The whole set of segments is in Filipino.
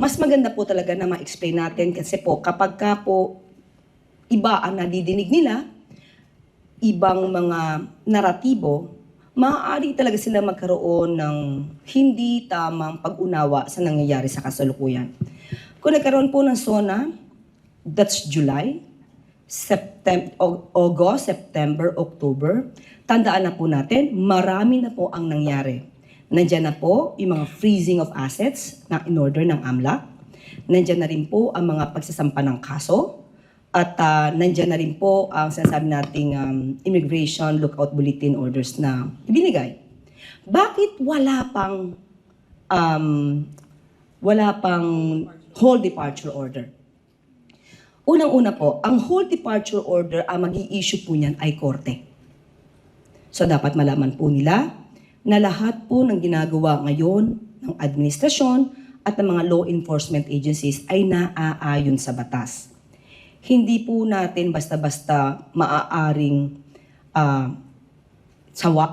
mas maganda po talaga na ma-explain natin kasi po kapag ka po iba ang nadidinig nila, ibang mga naratibo, maaari talaga sila magkaroon ng hindi tamang pag-unawa sa nangyayari sa kasalukuyan. Kung nagkaroon po ng SONA, that's July, August, September, October, tandaan na po natin, marami na po ang nangyari. Nandiyan na po yung mga freezing of assets na in order ng AMLAC. Nandiyan na rin po ang mga pagsasampa ng kaso. At nandiyan na rin po ang sinasabi nating immigration lookout bulletin orders na ibinigay. Bakit wala pang whole departure order? Unang-una po, ang whole departure order, ang mag-i-issue po niyan ay korte. So dapat malaman po nila na lahat po ng ginagawa ngayon ng administrasyon at ng mga law enforcement agencies ay naaayon sa batas. Hindi po natin basta-basta maaaring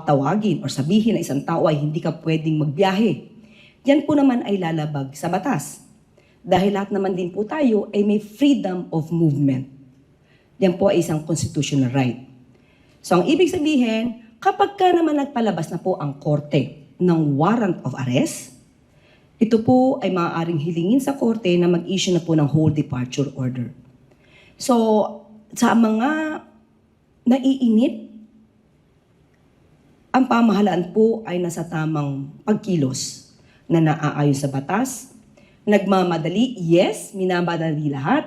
tawagin o sabihin na isang tao ay hindi ka pwedeng magbiyahe. Yan po naman ay lalabag sa batas. Dahil lahat naman din po tayo ay may freedom of movement. Yan po ay isang constitutional right. So ang ibig sabihin, kapag ka naman nagpalabas na po ang korte ng warrant of arrest, ito po ay maaaring hilingin sa korte na mag-issue na po ng whole departure order. So, sa mga naiinip, ang pamahalaan po ay nasa tamang pagkilos na naaayon sa batas. Nagmamadali, yes, minamadali lahat,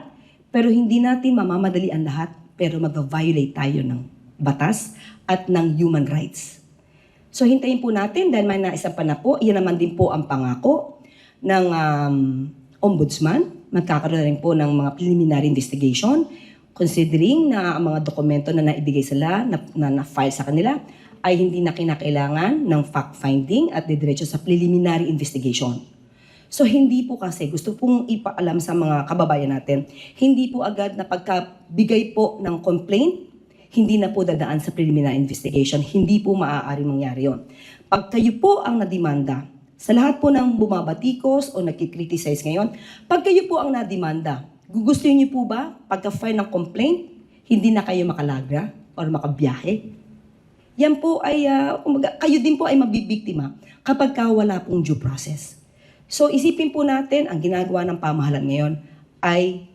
pero hindi natin mamamadali ang lahat, pero mag-violate tayo ng batas at ng human rights. So, hintayin po natin dahil may naisa pa na po, iyan naman din po ang pangako ng ombudsman. Magkakaroon rin po ng mga preliminary investigation considering na ang mga dokumento na naibigay sila, na na-file sa kanila, ay hindi na kinakailangan ng fact-finding at didiretso sa preliminary investigation. So hindi po kasi, gusto pong ipaalam sa mga kababayan natin, hindi po agad na pagkabigay po ng complaint, hindi na po dadaan sa preliminary investigation, hindi po maaari mangyari yon. Pag kayo po ang nadimanda, sa lahat po ng bumabatikos o nagkikriticize ngayon, pag kayo po ang nadimanda, gugustuhin niyo po ba pagka-file ng complaint, hindi na kayo makalaga o makabiyahe? Yan po ay, kayo din po ay mabibiktima kapag wala pong due process. So isipin po natin, ang ginagawa ng pamahalaan ngayon ay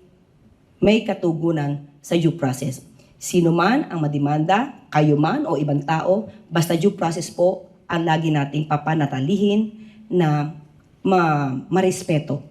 may katugunan sa due process. Sino man ang madimanda, kayo man o ibang tao, basta due process po ang lagi nating papanatalihin na marespeto